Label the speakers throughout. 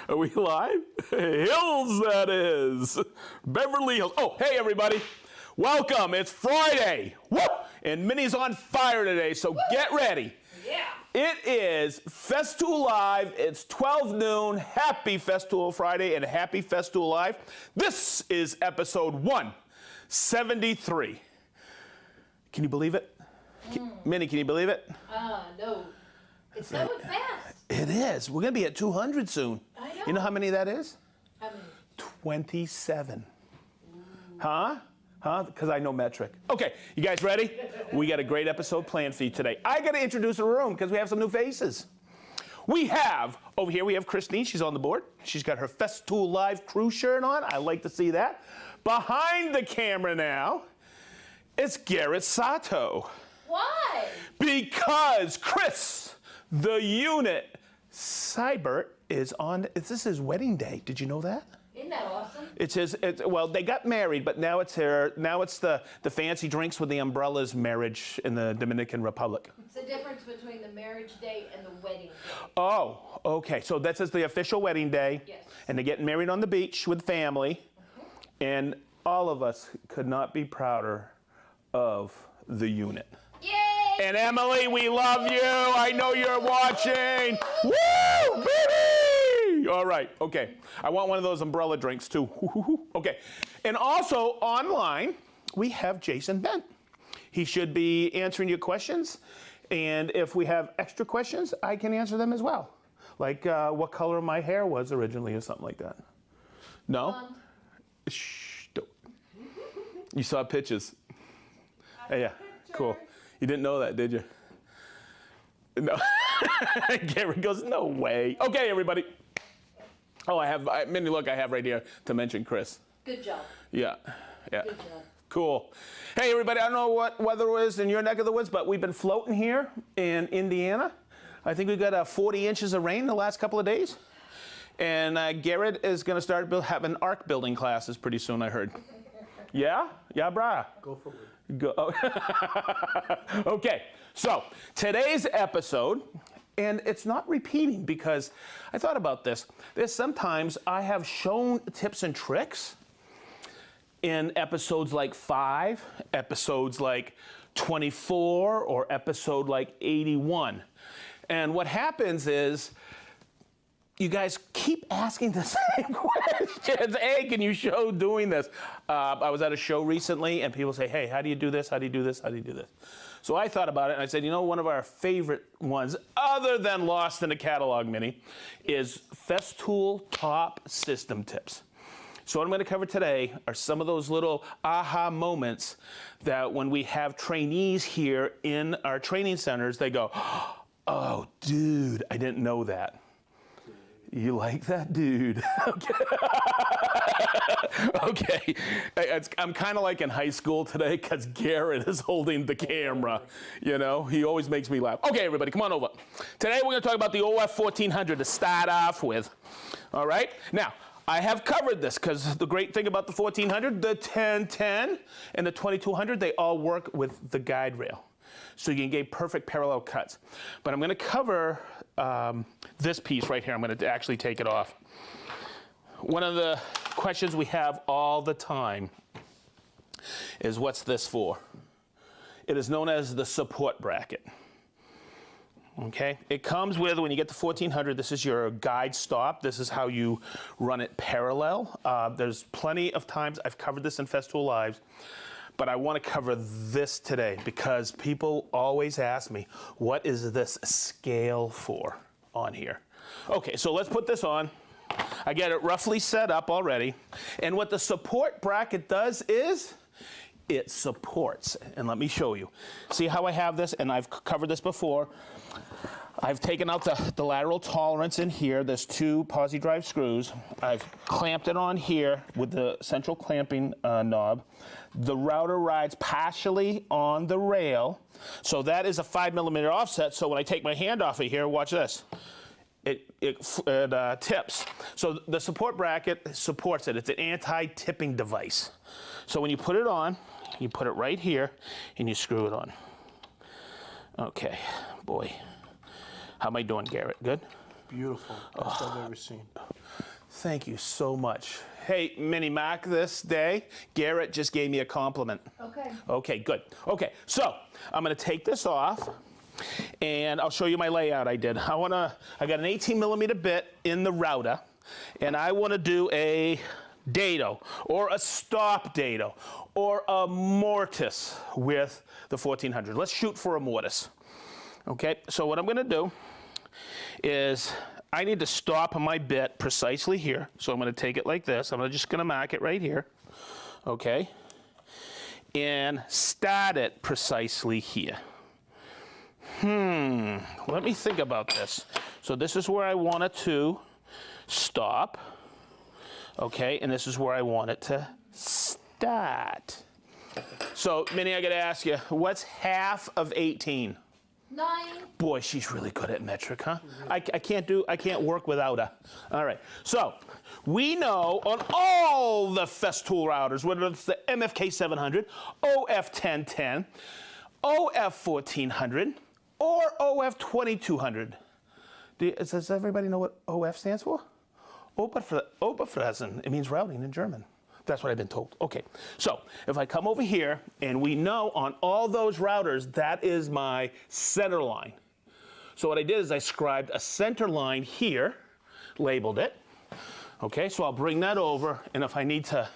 Speaker 1: Are we live? Hills, that is. Beverly Hills. Oh, hey, everybody. Welcome. It's Friday. Woo! And Minnie's on fire today, so get ready.
Speaker 2: Yeah.
Speaker 1: It is Festool Live. It's 12 noon. Happy Festool Friday and happy Festool Live. This is episode 173. Can you believe it? Minnie, can you believe it?
Speaker 2: No. It's going fast.
Speaker 1: It is. We're going to be at 200 soon.
Speaker 2: I know.
Speaker 1: You know how many that is?
Speaker 2: How many?
Speaker 1: 27. Huh? Because I know metric. Okay, you guys ready? We got a great episode planned for you today. I got to introduce the room because we have some new faces. We have, over here we have Christine. She's on the board. She's got her Festool Live crew shirt on. I like to see that. Behind the camera now, it's Garrett Sato.
Speaker 2: Why?
Speaker 1: Because Chris, the unit, Seibert, is on, this is his wedding day. Did you know that?
Speaker 2: Isn't that awesome?
Speaker 1: Well, they got married, but now it's the fancy drinks with the umbrellas marriage in the Dominican Republic.
Speaker 2: It's the difference between the marriage day and the wedding day.
Speaker 1: Oh, okay. So this is the official wedding day.
Speaker 2: Yes.
Speaker 1: And they're getting married on the beach with family. And all of us could not be prouder of the unit.
Speaker 2: Yay!
Speaker 1: And Emily, we love you. I know you're watching. Woo, baby! All right, okay. I want one of those umbrella drinks too. Okay. And also online, we have Jason Bent. He should be answering your questions. And if we have extra questions, I can answer them as well. Like what color my hair was originally or something like that. No? Shh, don't. You saw pictures. Yeah, cool. You didn't know that, did you? No. Gary goes, no way. Okay, everybody. Oh, Minnie, look, I have right here to mention Chris.
Speaker 2: Good job.
Speaker 1: Yeah.
Speaker 2: Good job.
Speaker 1: Cool. Hey, everybody, I don't know what weather it is in your neck of the woods, but we've been floating here in Indiana. I think we got 40 inches of rain the last couple of days. And Garrett is going to start having arc building classes pretty soon, I heard. Yeah? Yeah, brah.
Speaker 3: Go for it.
Speaker 1: Go. Oh. Okay, so today's episode, and it's not repeating because I thought about this. There's sometimes I have shown tips and tricks in episodes like 5, episodes like 24, or episode like 81. And what happens is you guys keep asking the same questions. Hey, can you show doing this? I was at a show recently, and people say, hey, how do you do this? How do you do this? How do you do this? So I thought about it, and I said, you know, one of our favorite ones, other than Lost in the Catalog, Minnie, is Festool Top System Tips. So what I'm going to cover today are some of those little aha moments that when we have trainees here in our training centers, they go, oh, dude, I didn't know that. You like that, dude? Okay. I'm kind of like in high school today because Garrett is holding the camera. You know, he always makes me laugh. Okay, everybody, come on over. Today we're going to talk about the OF 1400 to start off with. All right? Now, I have covered this because the great thing about the 1400, the 1010, and the 2200, they all work with the guide rail. So you can get perfect parallel cuts. But I'm going to cover this piece right here. I'm going to actually take it off. One of the questions we have all the time is, what's this for? It is known as the support bracket. Okay? It comes with, when you get the 1400, this is your guide stop. This is how you run it parallel. There's plenty of times I've covered this in Festool Lives. But I want to cover this today because people always ask me, what is this scale for on here? Okay, so let's put this on. I get it roughly set up already. And what the support bracket does is it supports. And let me show you. See how I have this? And I've covered this before. I've taken out the lateral tolerance in here. There's 2 posi drive screws. I've clamped it on here with the central clamping knob. The router rides partially on the rail. So that is a 5mm offset. So when I take my hand off of here, watch this. It tips. So the support bracket supports it. It's an anti-tipping device. So when you put it on, you put it right here and you screw it on. Okay, boy. How am I doing, Garrett? Good?
Speaker 3: beautiful. Best I've ever seen.
Speaker 1: Thank you so much. Hey, Mini Mac, this day, Garrett just gave me a compliment.
Speaker 2: Okay.
Speaker 1: Okay, good. Okay, so I'm gonna take this off and I'll show you my layout I did. I got an 18 millimeter bit in the router and I wanna do a dado or a stop dado or a mortise with the 1400. Let's shoot for a mortise. Okay, so what I'm gonna do is I need to stop my bit precisely here. So I'm gonna take it like this. I'm just gonna mark it right here, okay? And start it precisely here. Let me think about this. So this is where I want it to stop, okay? And this is where I want it to start. So, Minnie, I gotta ask you, what's half of 18?
Speaker 2: 9.
Speaker 1: Boy, she's really good at metric, huh? I can't work without her. All right, so we know on all the Festool routers, whether it's the MFK 700, OF 1010, OF 1400, or OF 2200. Does everybody know what OF stands for? Oberfräsen. It means routing in German. That's what I've been told. Okay, so if I come over here, and we know on all those routers, that is my center line. So what I did is I scribed a center line here, labeled it. Okay, so I'll bring that over, and if I need to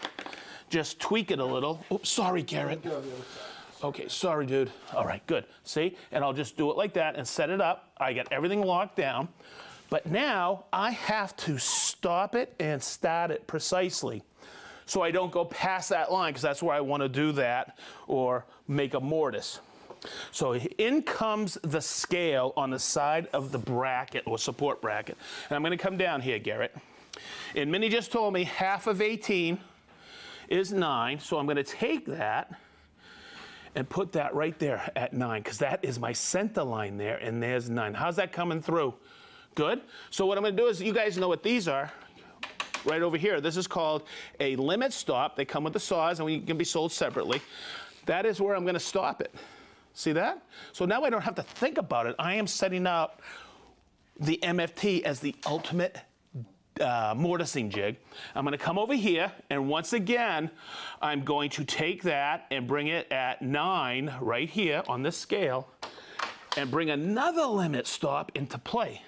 Speaker 1: just tweak it a little. Oops, sorry, Garrett. Okay, sorry, dude. All right, good. See, and I'll just do it like that and set it up. I got everything locked down. But now I have to stop it and start it precisely, so I don't go past that line, because that's where I want to do that or make a mortise. So in comes the scale on the side of the bracket or support bracket. And I'm going to come down here, Garrett. And Minnie just told me half of 18 is 9. So I'm going to take that and put that right there at 9, because that is my center line there, and there's 9. How's that coming through? Good. So what I'm going to do is, you guys know what these are. Right over here, this is called a limit stop. They come with the saws, and we can be sold separately. That is where I'm going to stop it. See that? So now I don't have to think about it. I am setting up the MFT as the ultimate mortising jig. I'm going to come over here, and once again, I'm going to take that and bring it at 9 right here on this scale, and bring another limit stop into play.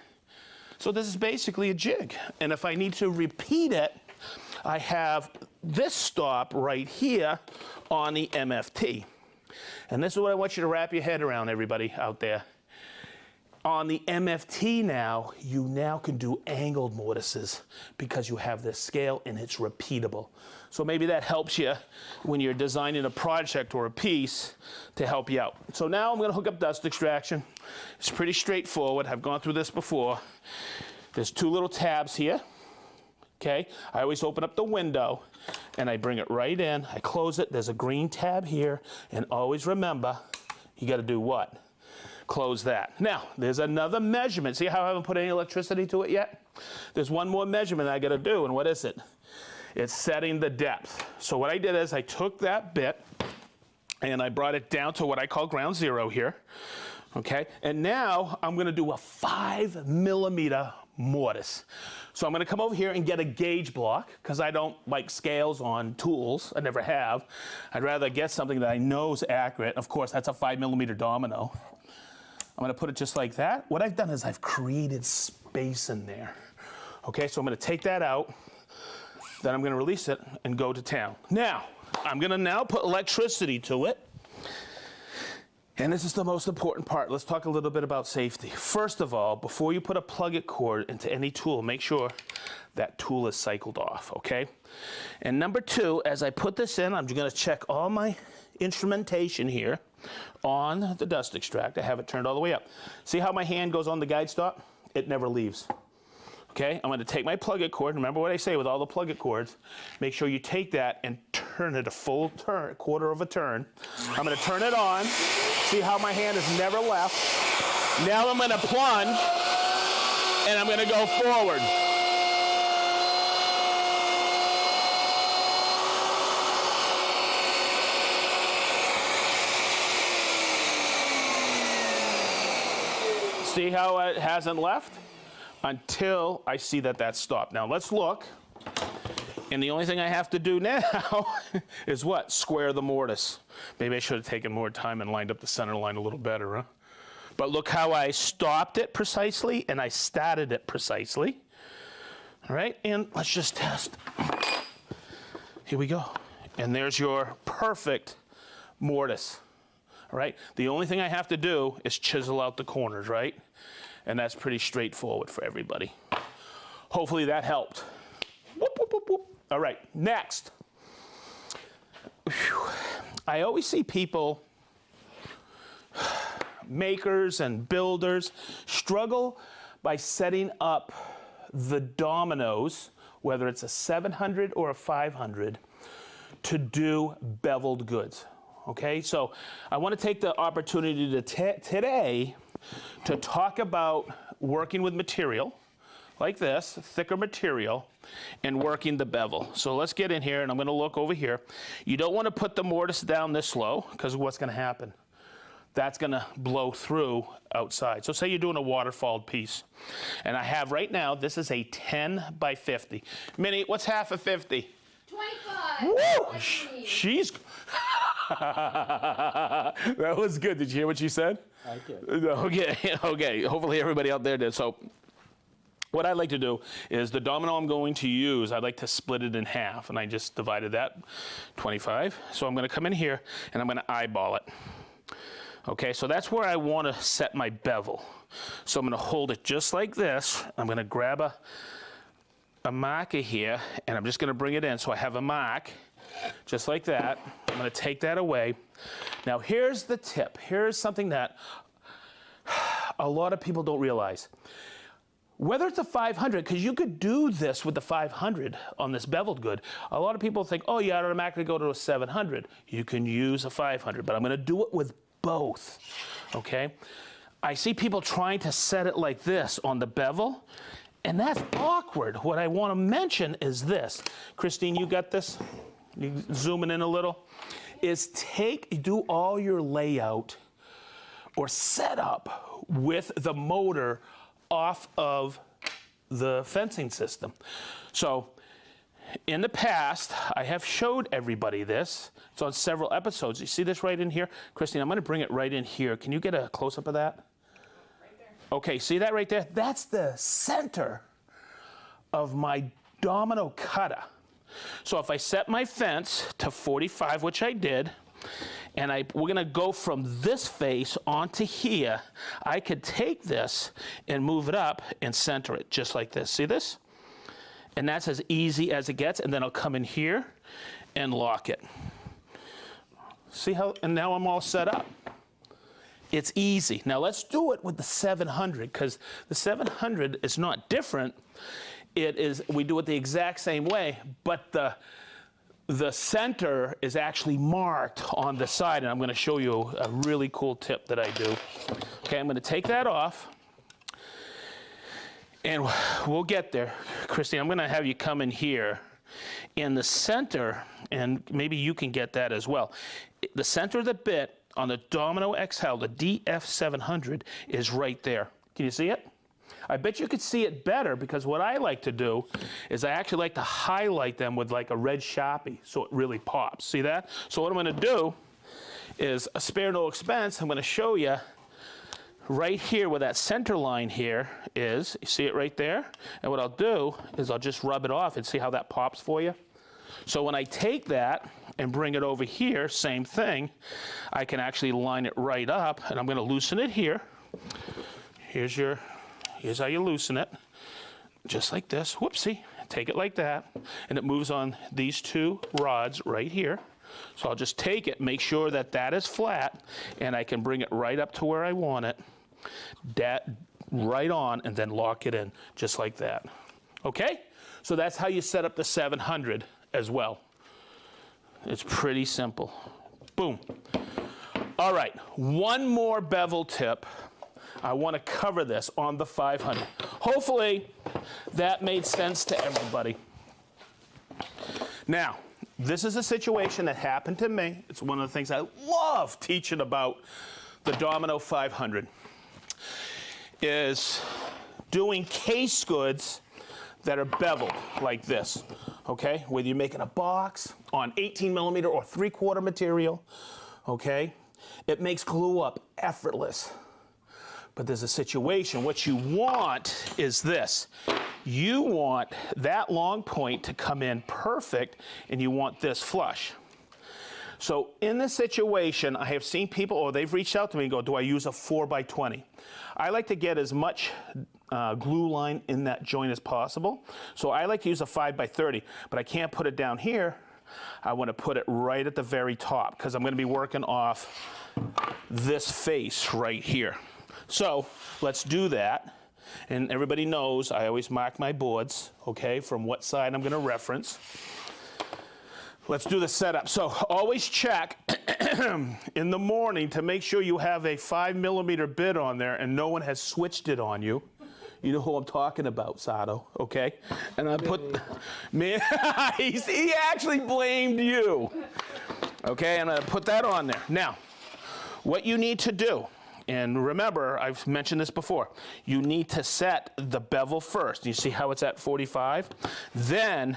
Speaker 1: So this is basically a jig. And if I need to repeat it, I have this stop right here on the MFT. And this is what I want you to wrap your head around, everybody out there. On the MFT now, you now can do angled mortises because you have this scale and it's repeatable. So maybe that helps you when you're designing a project or a piece to help you out. So now I'm going to hook up dust extraction. It's pretty straightforward. I've gone through this before. There's 2 little tabs here. Okay, I always open up the window and I bring it right in. I close it. There's a green tab here, and always remember, you got to do what? Close that. Now, there's another measurement. See how I haven't put any electricity to it yet? There's one more measurement I got to do, and what is it? It's setting the depth. So what I did is I took that bit and I brought it down to what I call ground zero here. Okay, and now I'm going to do a 5 millimeter mortise. So I'm going to come over here and get a gauge block, because I don't like scales on tools. I never have. I'd rather get something that I know is accurate. Of course, that's a 5 millimeter Domino. I'm going to put it just like that. What I've done is I've created space in there. Okay, so I'm going to take that out. Then I'm going to release it and go to town. Now, I'm going to now put electricity to it. And this is the most important part. Let's talk a little bit about safety. First of all, before you put a plug-it cord into any tool, make sure that tool is cycled off, okay? And number 2, as I put this in, I'm going to check all my instrumentation here on the dust extract. I have it turned all the way up. See how my hand goes on the guide stop? It never leaves. Okay, I'm going to take my plug-it cord. Remember what I say with all the plug-it cords. Make sure you take that and turn it a full turn, quarter of a turn. I'm going to turn it on. See how my hand has never left. Now I'm going to plunge, and I'm going to go forward. See how it hasn't left? until I see that that's stopped. Now let's look. And the only thing I have to do now is what? Square the mortise. Maybe I should have taken more time and lined up the center line a little better, huh? But look how I stopped it precisely and I started it precisely. All right, and let's just test. Here we go. And there's your perfect mortise. All right, the only thing I have to do is chisel out the corners, right? And that's pretty straightforward for everybody. Hopefully that helped. Whoop, whoop, whoop, whoop. All right, next. Whew. I always see people, makers and builders, struggle by setting up the dominoes, whether it's a 700 or a 500, to do beveled goods. Okay, so I want to take the opportunity today to talk about working with material like this, thicker material, and working the bevel. So let's get in here, and I'm going to look over here. You don't want to put the mortise down this low, because what's going to happen? That's going to blow through outside. So say you're doing a waterfall piece, and I have right now, this is a 10 by 50. Minnie, what's half of 50?
Speaker 2: 25.
Speaker 1: Woo! She's... That was good. Did you hear what she said?
Speaker 3: I did.
Speaker 1: Okay, okay. Hopefully everybody out there did. So what I like to do is the domino I'm going to use, I'd like to split it in half, and I just divided that 25. So I'm going to come in here and I'm going to eyeball it. Okay, so that's where I want to set my bevel. So I'm going to hold it just like this. I'm going to grab a marker here, and I'm just going to bring it in so I have a mark, just like that. I'm going to take that away. Now here's the tip. Here's something that a lot of people don't realize. Whether it's a 500, because you could do this with the 500 on this beveled good. A lot of people think, oh, you automatically go to a 700. You can use a 500, but I'm going to do it with both, okay? I see people trying to set it like this on the bevel, and that's awkward. What I want to mention is this. Christine, you got this? You zooming in a little? Is do all your layout or setup with the motor off of the fencing system. So in the past, I have showed everybody this. It's on several episodes. You see this right in here? Christine, I'm going to bring it right in here. Can you get a close-up of that?
Speaker 2: Right there.
Speaker 1: Okay, see that right there? That's the center of my domino cutter. So if I set my fence to 45, which I did, and we're going to go from this face onto here, I could take this and move it up and center it just like this. See this? And that's as easy as it gets. And then I'll come in here and lock it. See how? And now I'm all set up. It's easy. Now let's do it with the 700, because the 700 is not different. It is, we do it the exact same way, but the center is actually marked on the side, and I'm going to show you a really cool tip that I do. Okay, I'm going to take that off, and we'll get there. Christine, I'm going to have you come in here. In the center, and maybe you can get that as well, the center of the bit on the Domino XL, the DF700, is right there. Can you see it? I bet you could see it better, because what I like to do is I actually like to highlight them with like a red Sharpie so it really pops. See that? So what I'm going to do is, spare no expense, I'm going to show you right here where that center line here is. You see it right there? And what I'll do is I'll just rub it off and see how that pops for you. So when I take that and bring it over here, same thing, I can actually line it right up, and I'm going to loosen it here. Here's how you loosen it, just like this. Whoopsie, take it like that, and it moves on these two rods right here. So I'll just take it, make sure that that is flat, and I can bring it right up to where I want it, right on, and then lock it in, just like that. Okay? So that's how you set up the 700 as well. It's pretty simple. Boom. All right, one more bevel tip. I want to cover this on the 500. Hopefully that made sense to everybody. Now, this is a situation that happened to me. It's one of the things I love teaching about the Domino 500. Is doing case goods that are beveled like this, okay? Whether you're making a box on 18 millimeter or 3/4 material, okay? It makes glue up effortless. But there's a situation, what you want is this. You want that long point to come in perfect, and you want this flush. So in this situation, I have seen people, or they've reached out to me and go, do I use a 4x20? I like to get as much glue line in that joint as possible. So I like to use a 5x30, but I can't put it down here. I want to put it right at the very top because I'm going to be working off this face right here. So let's do that. And everybody knows I always mark my boards, okay, from what side I'm going to reference. Let's do the setup. So always check in the morning to make sure you have a 5 millimeter bit on there and no one has switched it on you. You know who I'm talking about, Sato, okay? And I put, man, he actually blamed you. Okay, I'm gonna put that on there. Now, what you need to do, and remember, I've mentioned this before, you need to set the bevel first. You see how it's at 45? Then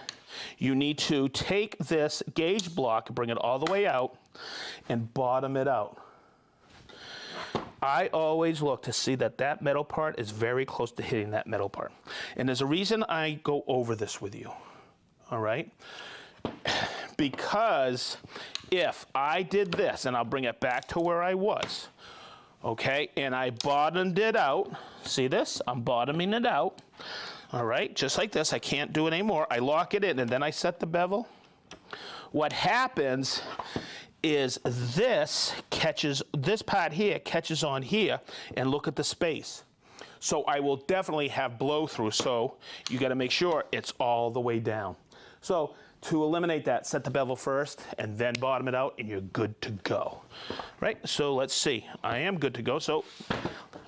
Speaker 1: you need to take this gauge block, bring it all the way out, and bottom it out. I always look to see that that metal part is very close to hitting that metal part. And there's a reason I go over this with you, all right? Because if I did this, and I'll bring it back to where I was, okay, and I bottomed it out, see this? I'm bottoming it out, all right, just like this. I can't do it anymore. I lock it in, and then I set the bevel. What happens is this part here catches on here, and look at the space. So I will definitely have blow through, so you gotta make sure it's all the way down. So to eliminate that, set the bevel first and then bottom it out and you're good to go. Right, so let's see. I am good to go, so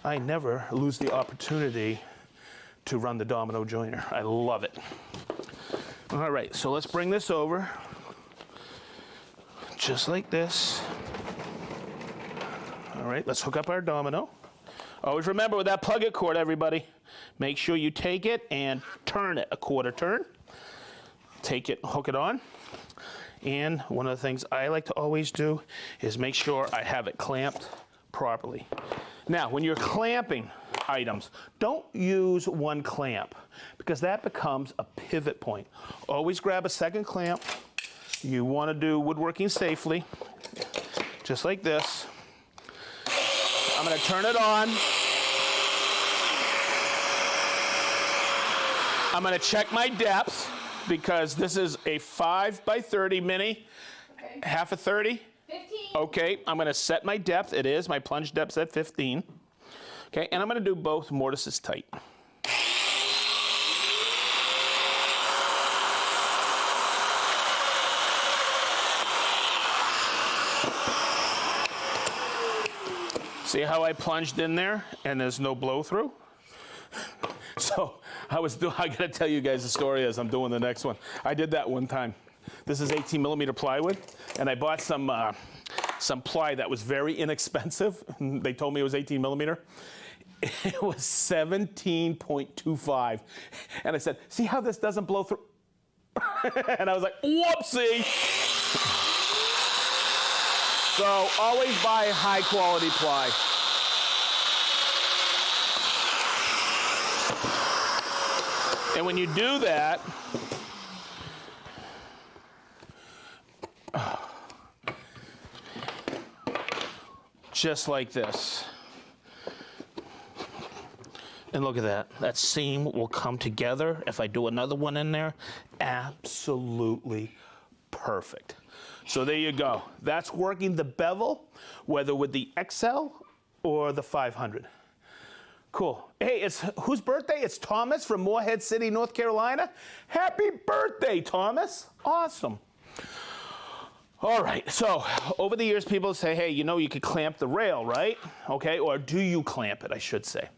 Speaker 1: I never lose the opportunity to run the Domino joiner. I love it. All right, so let's bring this over. Just like this. All right, let's hook up our Domino. Always remember with that plug-it cord, everybody, make sure you take it and turn it a quarter turn. Take it, hook it on. And one of the things I like to always do is make sure I have it clamped properly. Now, when you're clamping items, don't use one clamp because that becomes a pivot point. Always grab a second clamp. You want to do woodworking safely, just like this. I'm going to turn it on. I'm going to check my depth because this is a 5x30 mini,
Speaker 2: Okay.
Speaker 1: half a 30.
Speaker 2: 15.
Speaker 1: Okay, I'm going to set my depth. It is, my plunge depth's at 15. Okay, and I'm going to do both mortises tight. See how I plunged in there and there's no blow through? So I gotta tell you guys the story as I'm doing the next one. I did that one time. This is 18 millimeter plywood, and I bought some ply that was very inexpensive. They told me it was 18 millimeter. It was 17.25. And I said, see how this doesn't blow through? And I was like, whoopsie. So always buy high quality ply. And when you do that, just like this. And look at that. That seam will come together. If I do another one in there, absolutely perfect. So there you go. That's working the bevel, whether with the XL or the 500. Cool. Hey, it's whose birthday? It's Thomas from Morehead City, North Carolina. Happy birthday, Thomas. Awesome. All right, so over the years, people say, hey, you know, you could clamp the rail, right? Okay, or do you clamp it, I should say.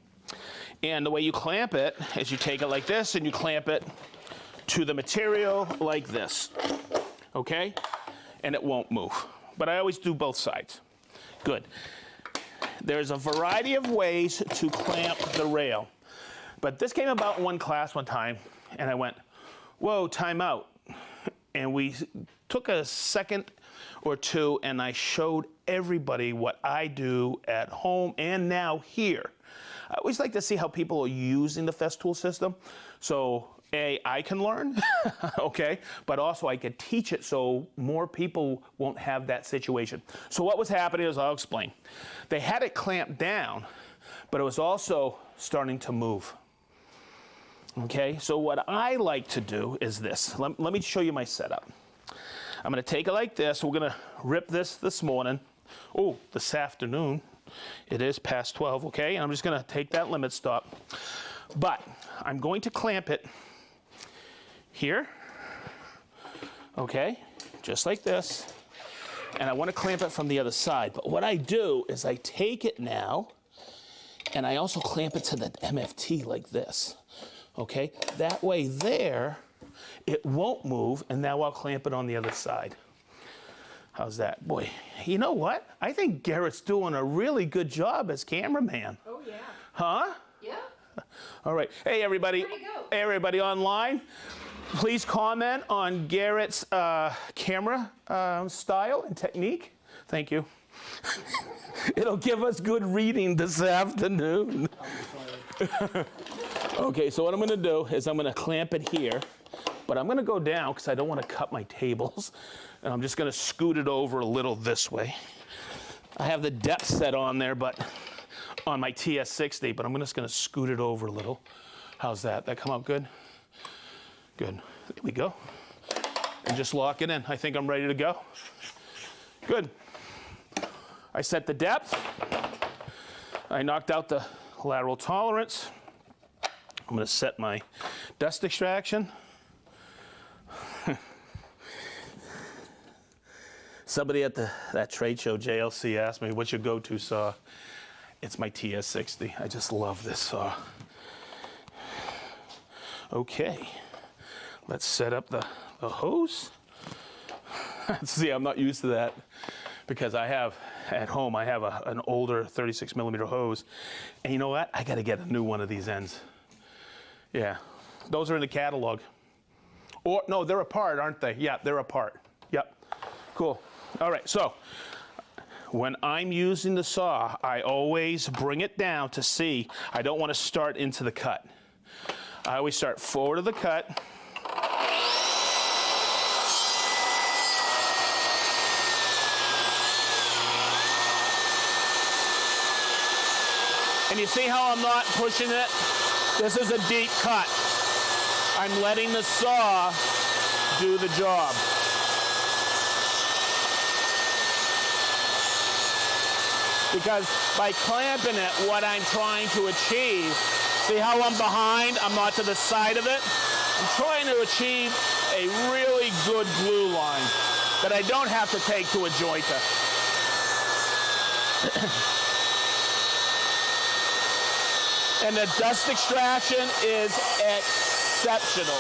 Speaker 1: And the way you clamp it is you take it like this and you clamp it to the material like this, okay? And it won't move. But I always do both sides. Good. There's a variety of ways to clamp the rail. But this came about in one class one time, and I went, whoa, time out. And we took a second or two, and I showed everybody what I do at home and now here. I always like to see how people are using the Festool system. So, A, I can learn, okay, but also I could teach it so more people won't have that situation. So what was happening is, I'll explain. They had it clamped down, but it was also starting to move. Okay, so what I like to do is this. Let me show you my setup. I'm going to take it like this. We're going to rip this morning. Oh, this afternoon. It is past 12, okay? And I'm just going to take that limit stop. But I'm going to clamp it here, okay? Just like this. And I want to clamp it from the other side. But what I do is I take it now, and I also clamp it to the MFT like this. Okay, that way there, it won't move, and now I'll clamp it on the other side. How's that? Boy, you know what? I think Garrett's doing a really good job as cameraman.
Speaker 2: Oh, yeah.
Speaker 1: Huh?
Speaker 2: Yeah.
Speaker 1: All right. Hey, everybody.
Speaker 2: Where'd he go?
Speaker 1: Hey, everybody online. Please comment on Garrett's camera style and technique. Thank you. It'll give us good reading this afternoon. Okay, so what I'm going to do is I'm going to clamp it here, but I'm going to go down because I don't want to cut my tables, and I'm just going to scoot it over a little this way. I have the depth set on there, but on my TS60, but I'm just going to scoot it over a little. How's that? That come out good? Good. There we go. And just lock it in. I think I'm ready to go. Good. I set the depth. I knocked out the lateral tolerance. I'm going to set my dust extraction. Somebody at that trade show, JLC, asked me, what's your go-to saw? It's my TS60. I just love this saw. Okay, let's set up the hose. See, I'm not used to that because I have, at home, I have an older 36 millimeter hose. And you know what? I got to get a new one of these ends. Yeah, those are in the catalog. Or, no, they're apart, aren't they? Yeah, they're apart. Yep, cool. All right, so when I'm using the saw, I always bring it down to see. I don't want to start into the cut. I always start forward of the cut. And you see how I'm not pushing it? This is a deep cut. I'm letting the saw do the job. Because by clamping it, what I'm trying to achieve, see how I'm behind? I'm not to the side of it. I'm trying to achieve a really good glue line that I don't have to take to a jointer. And the dust extraction is exceptional.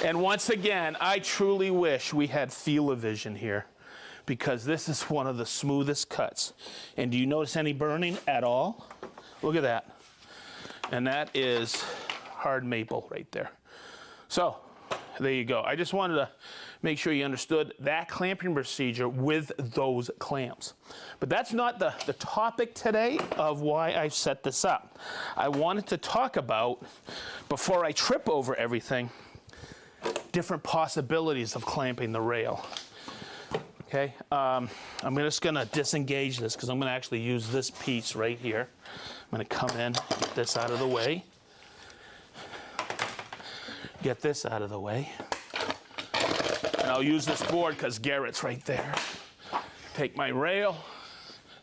Speaker 1: And once again, I truly wish we had feel-o-vision here because this is one of the smoothest cuts. And do you notice any burning at all? Look at that. And that is hard maple right there. So there you go. I just wanted to make sure you understood that clamping procedure with those clamps. But that's not the topic today of why I set this up. I wanted to talk about, before I trip over everything, different possibilities of clamping the rail. Okay, I'm just gonna disengage this because I'm gonna actually use this piece right here. I'm gonna come in, get this out of the way. Get this out of the way. And I'll use this board because Garrett's right there. Take my rail,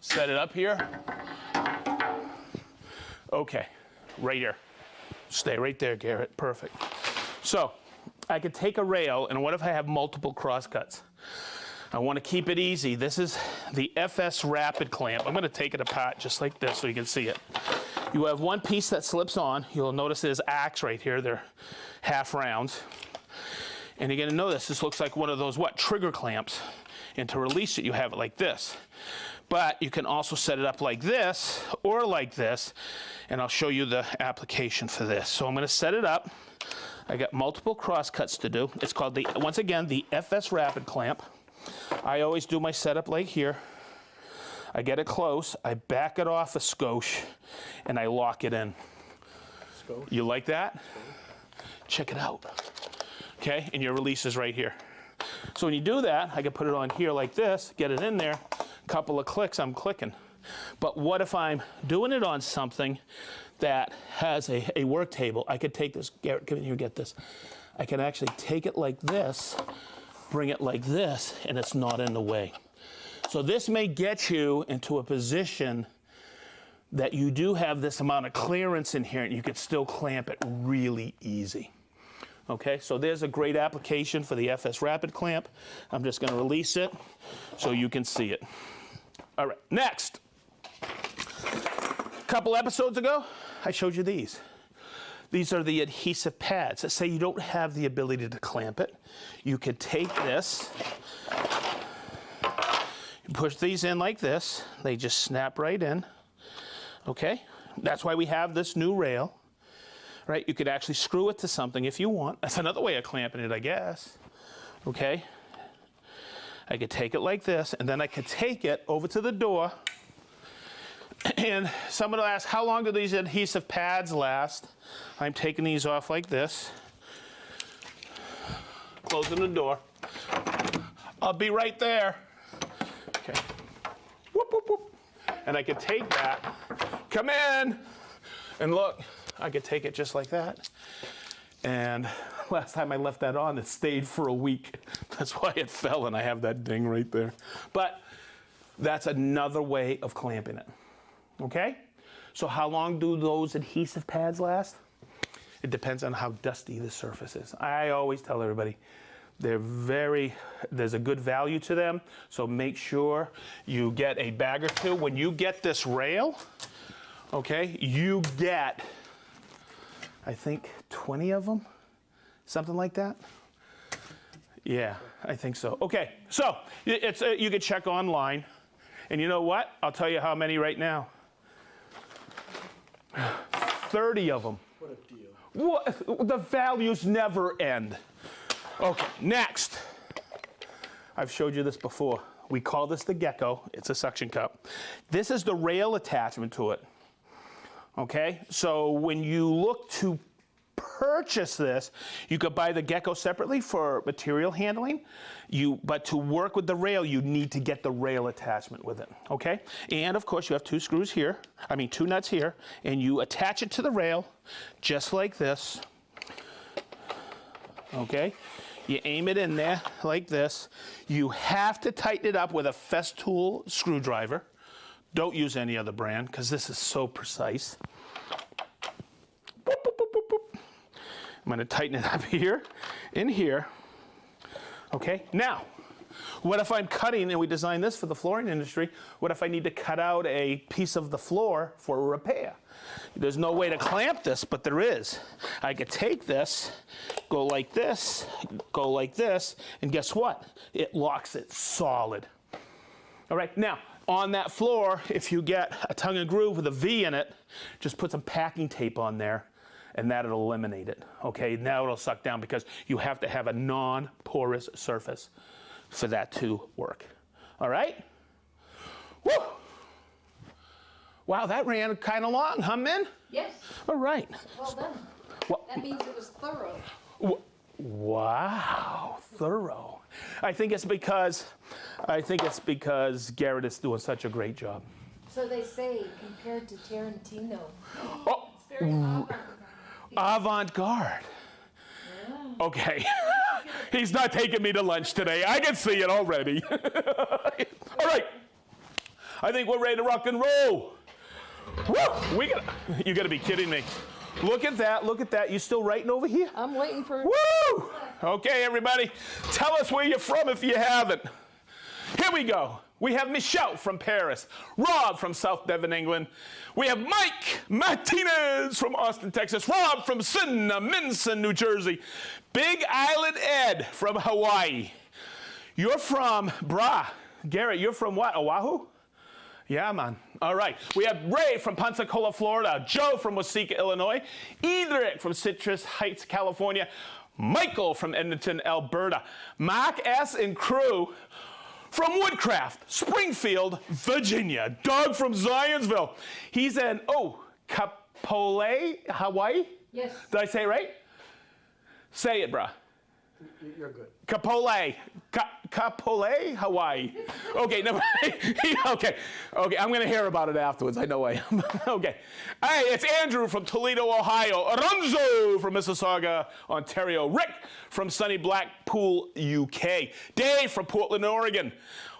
Speaker 1: set it up here. Okay, right here. Stay right there, Garrett, perfect. So, I could take a rail, and what if I have multiple crosscuts? I want to keep it easy. This is the FS Rapid Clamp. I'm going to take it apart just like this so you can see it. You have one piece that slips on. You'll notice there's acts right here. They're half rounds. And you're going to notice this looks like one of those, trigger clamps. And to release it, you have it like this. But you can also set it up like this or like this, and I'll show you the application for this. So I'm going to set it up. I got multiple cross cuts to do. It's called, once again, the FS Rapid Clamp. I always do my setup like here. I get it close, I back it off a skosh, and I lock it in.
Speaker 3: Skosh.
Speaker 1: You like that? Check it out. Okay, and your release is right here. So when you do that, I can put it on here like this, get it in there, couple of clicks, I'm clicking. But what if I'm doing it on something that has a work table? I could take this, Garrett, come in here, get this. I can actually take it like this, bring it like this, and it's not in the way. So this may get you into a position that you do have this amount of clearance in here and you could still clamp it really easy. Okay, so there's a great application for the FS Rapid Clamp. I'm just going to release it so you can see it. All right, next. A couple episodes ago, I showed you these. These are the adhesive pads. Let's say you don't have the ability to clamp it. You could take this, push these in like this. They just snap right in. Okay, that's why we have this new rail. Right, you could actually screw it to something if you want. That's another way of clamping it, I guess. Okay, I could take it like this, and then I could take it over to the door. And someone will ask, how long do these adhesive pads last? I'm taking these off like this, closing the door. I'll be right there. Okay, whoop, whoop, whoop. And I could take that, come in, and look. I could take it just like that. And last time I left that on, it stayed for a week. That's why it fell, and I have that ding right there. But that's another way of clamping it. Okay? So how long do those adhesive pads last? It depends on how dusty the surface is. I always tell everybody, there's a good value to them, so make sure you get a bag or two. When you get this rail, okay, you get, I think 20 of them, something like that. Yeah, I think so. Okay, so it's you can check online, and you know what? I'll tell you how many right now. 30 of them.
Speaker 3: What a deal.
Speaker 1: What? The values never end. Okay, next. I've showed you this before. We call this the Gecko. It's a suction cup. This is the rail attachment to it. Okay, so when you look to purchase this, you could buy the Gecko separately for material handling. But to work with the rail, you need to get the rail attachment with it. Okay, and of course you have two nuts here, and you attach it to the rail just like this. Okay, you aim it in there like this. You have to tighten it up with a Festool screwdriver. Don't use any other brand because this is so precise. Boop, boop, boop, boop, boop. I'm going to tighten it up here, in here. Okay, now, what if I'm cutting, and we designed this for the flooring industry, what if I need to cut out a piece of the floor for a repair? There's no way to clamp this, but there is. I could take this, go like this, and guess what? It locks it solid. All right, now, on that floor, if you get a tongue and groove with a V in it, just put some packing tape on there, and that'll eliminate it. Okay, now it'll suck down because you have to have a non-porous surface for that to work. All right? Woo! Wow, that ran kind of long, huh, Min?
Speaker 2: Yes.
Speaker 1: All right.
Speaker 2: Well done. That means it was thorough.
Speaker 1: Wow, thorough. I think it's because Garrett is doing such a great job.
Speaker 2: So they say compared to Tarantino.
Speaker 1: Oh,
Speaker 2: It's very
Speaker 1: avant-garde.
Speaker 2: Yeah.
Speaker 1: Okay. He's not taking me to lunch today. I can see it already. All right. I think we're ready to rock and roll. Woo! You got to be kidding me. Look at that. Look at that. You still writing over here?
Speaker 2: I'm waiting for.
Speaker 1: Woo! Okay, everybody. Tell us where you're from if you haven't. Here we go. We have Michelle from Paris, Rob from South Devon, England. We have Mike Martinez from Austin, Texas, Rob from Minson, New Jersey, Big Island Ed from Hawaii. You're from Garrett, you're from what, Oahu? Yeah, man. All right. We have Ray from Pensacola, Florida. Joe from Waseca, Illinois. Edric from Citrus Heights, California. Michael from Edmonton, Alberta. Mark S. and crew from Woodcraft, Springfield, Virginia. Doug from Zionsville. He's in, Kapolei, Hawaii?
Speaker 2: Yes.
Speaker 1: Did I say it right? Say it, bruh.
Speaker 3: You're good.
Speaker 1: Kapolei. Kapolei, Hawaii. Okay, never Okay, I'm going to hear about it afterwards. I know I am. Okay. Hey, it's Andrew from Toledo, Ohio. Alonzo from Mississauga, Ontario. Rick from sunny Blackpool, UK. Dave from Portland, Oregon.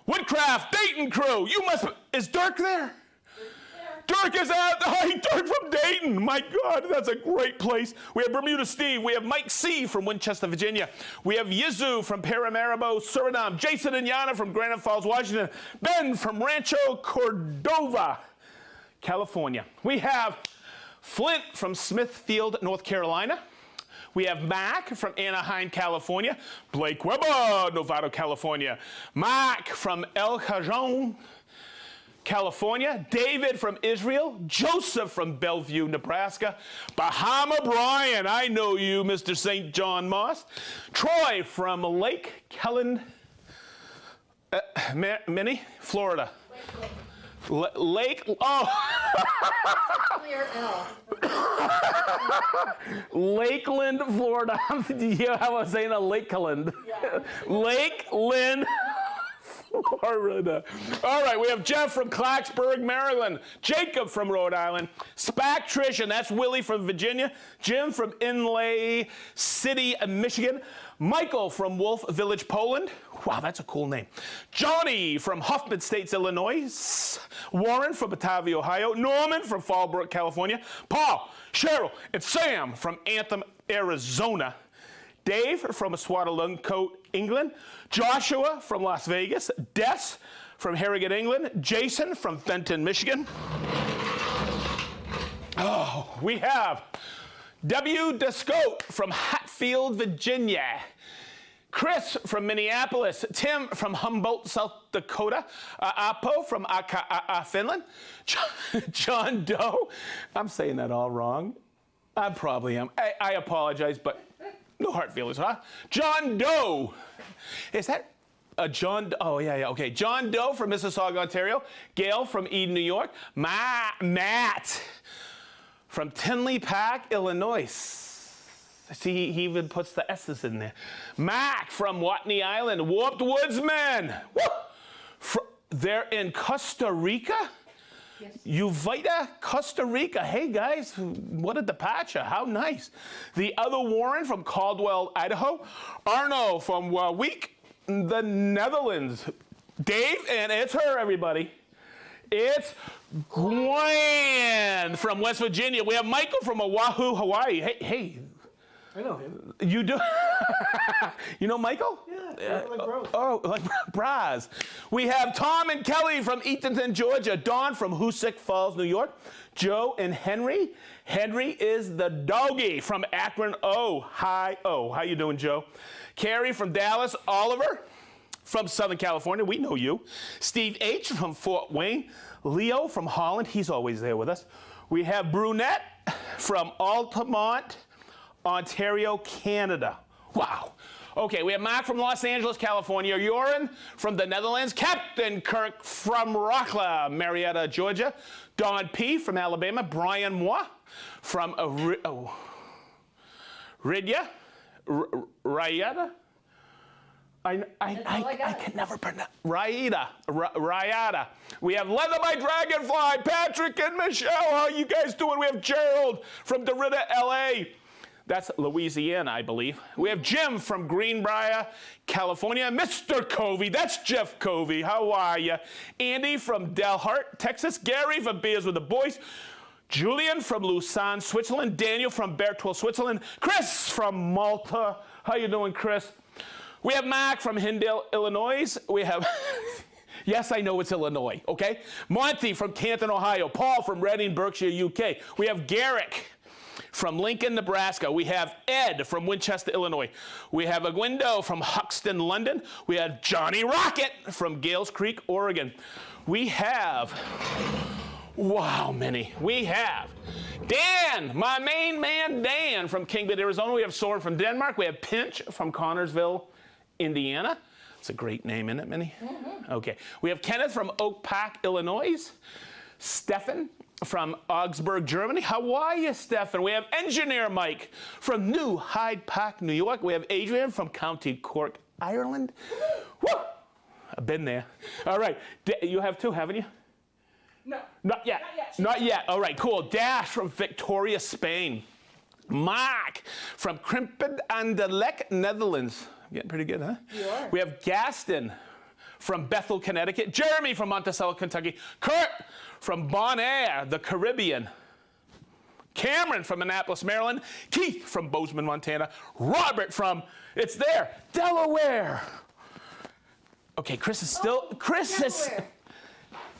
Speaker 1: Woodcraft, Dayton crew. Is Dirk there? Dirk is out. Hi, Dirk from Dayton. My God, that's a great place. We have Bermuda Steve. We have Mike C. from Winchester, Virginia. We have Yizu from Paramaribo, Suriname. Jason and Yana from Granite Falls, Washington. Ben from Rancho Cordova, California. We have Flint from Smithfield, North Carolina. We have Mac from Anaheim, California. Blake Weber, Novato, California. Mark from El Cajon, California. David from Israel. Joseph from Bellevue, Nebraska. Bahama Brian, I know you, Mr. St. John Moss. Troy from Lake Kelland, Florida.
Speaker 2: Clear L.
Speaker 1: Lakeland, Florida. Yeah, I was saying a Lakeland.
Speaker 2: Yeah.
Speaker 1: Lakeland, Florida. All right, we have Jeff from Clarksburg, Maryland. Jacob from Rhode Island. Spack Trish, and that's Willie from Virginia. Jim from Inlay City, Michigan. Michael from Wolf Village, Poland. Wow, that's a cool name. Johnny from Hoffman Estates, Illinois. Warren from Batavia, Ohio. Norman from Fallbrook, California. Paul, Cheryl, and Sam from Anthem, Arizona. Dave from Swadaluncote, England. Joshua from Las Vegas. Des from Harrogate, England. Jason from Fenton, Michigan. Oh, we have W. Descote from Hatfield, Virginia. Chris from Minneapolis. Tim from Humboldt, South Dakota. Apo from Finland. John Doe. I'm saying that all wrong. I probably am. I apologize, but no hard feelings, huh? John Doe. Is that a John? Oh, yeah, okay. John Doe from Mississauga, Ontario. Gail from Eden, New York. Matt from Tinley Park, Illinois. See, he even puts the S's in there. Mac from Watney Island. Warped Woodsman. They're in Costa Rica?
Speaker 2: Yes.
Speaker 1: Uvita, Costa Rica. Hey, guys, what a departure. How nice. The other Warren from Caldwell, Idaho. Arno from Warwick, the Netherlands. Dave, and it's her, everybody. It's Gwen from West Virginia. We have Michael from Oahu, Hawaii. Hey.
Speaker 3: I know him.
Speaker 1: You do? You know Michael?
Speaker 3: Yeah, like bros.
Speaker 1: Oh, like bras. We have Tom and Kelly from Eatonton, Georgia. Dawn from Hoosick Falls, New York. Joe and Henry. Henry is the doggy from Akron, Ohio. How you doing, Joe? Carrie from Dallas. Oliver from Southern California. We know you. Steve H. from Fort Wayne. Leo from Holland. He's always there with us. We have Brunette from Altamont, Ontario, Canada. Wow. Okay, we have Mark from Los Angeles, California. Joran from the Netherlands. Captain Kirk from Rockla, Marietta, Georgia. Don P. from Alabama. Brian Moi from Rydia. Ryada? I can never pronounce. Ryada. We have Leather by Dragonfly, Patrick and Michelle. How you guys doing? We have Gerald from Derrida, LA. That's Louisiana, I believe. We have Jim from Greenbrier, California. Mr. Covey, that's Jeff Covey. How are you? Andy from Delhart, Texas. Gary from Beers with the Boys. Julian from Lausanne, Switzerland. Daniel from Bertwell, Switzerland. Chris from Malta. How you doing, Chris? We have Mark from Hindale, Illinois. We have, yes, I know it's Illinois, okay? Monty from Canton, Ohio. Paul from Reading, Berkshire, UK. We have Garrick from Lincoln, Nebraska. We have Ed from Winchester, Illinois. We have Aguindo from Huxton, London. We have Johnny Rocket from Gales Creek, Oregon. We have, wow, many. We have Dan, my main man Dan from Kingwood, Arizona. We have Soren from Denmark. We have Pinch from Connorsville, Indiana. It's a great name, isn't it, Minnie? Mm-hmm. Okay. We have Kenneth from Oak Park, Illinois. Stefan from Augsburg, Germany. How are you, Stefan? We have Engineer Mike from New Hyde Park, New York. We have Adrian from County Cork, Ireland. Woo! I've been there. All right. You have two, haven't you?
Speaker 3: No.
Speaker 1: Not yet.
Speaker 3: Not yet.
Speaker 1: Not yet. All right, cool. Dash from Victoria, Spain. Mark from Krimpen aan de Lek, Netherlands. Getting pretty good, huh?
Speaker 2: You are.
Speaker 1: We have Gaston from Bethel, Connecticut. Jeremy from Monticello, Kentucky. Kurt from Bonaire, the Caribbean. Cameron from Annapolis, Maryland. Keith from Bozeman, Montana. Robert from, it's there, Delaware. Okay, Chris is still, Chris is,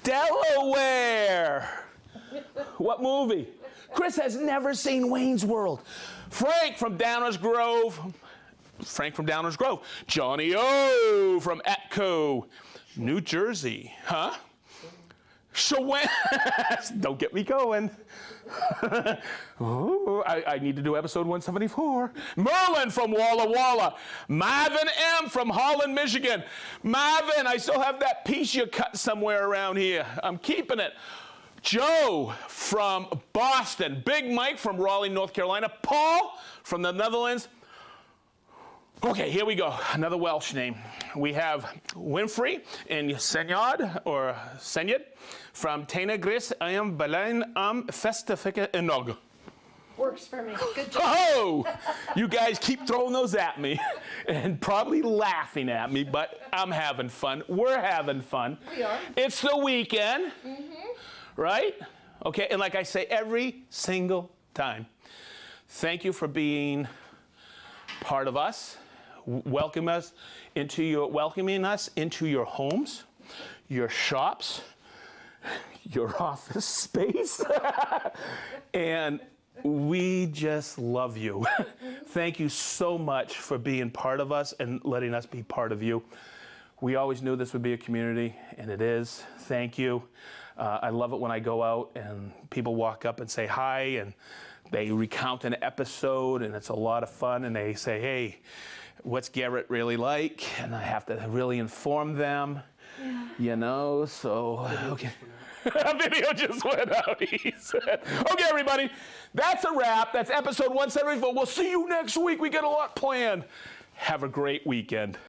Speaker 1: Delaware. What movie? Chris has never seen Wayne's World. Frank from Downers Grove. Johnny O from Atco, New Jersey. Huh? Shawan. Don't get me going. Ooh, I need to do episode 174. Merlin from Walla Walla. Marvin M. from Holland, Michigan. Marvin, I still have that piece you cut somewhere around here. I'm keeping it. Joe from Boston. Big Mike from Raleigh, North Carolina. Paul from the Netherlands. Okay, here we go. Another Welsh name. We have Winfrey and Senyad, or Senyad, from Tena Gris am Balein am Festifica Enog.
Speaker 2: Works for me. Good job.
Speaker 1: Oh! You guys keep throwing those at me and probably laughing at me, but I'm having fun. We're having fun.
Speaker 2: We are.
Speaker 1: It's the weekend, right? Okay, and like I say every single time, thank you for being part of us. Welcoming us into your homes, your shops, your office space, and we just love you. Thank you so much for being part of us and letting us be part of you. We always knew this would be a community, and it is. Thank you. I love it when I go out and people walk up and say hi, and they recount an episode, and it's a lot of fun, and they say, hey, what's Garrett really like? And I have to really inform them, you know, so, okay. A video just went out, he said. Okay, everybody, that's a wrap. That's episode 174. We'll see you next week. We got a lot planned. Have a great weekend.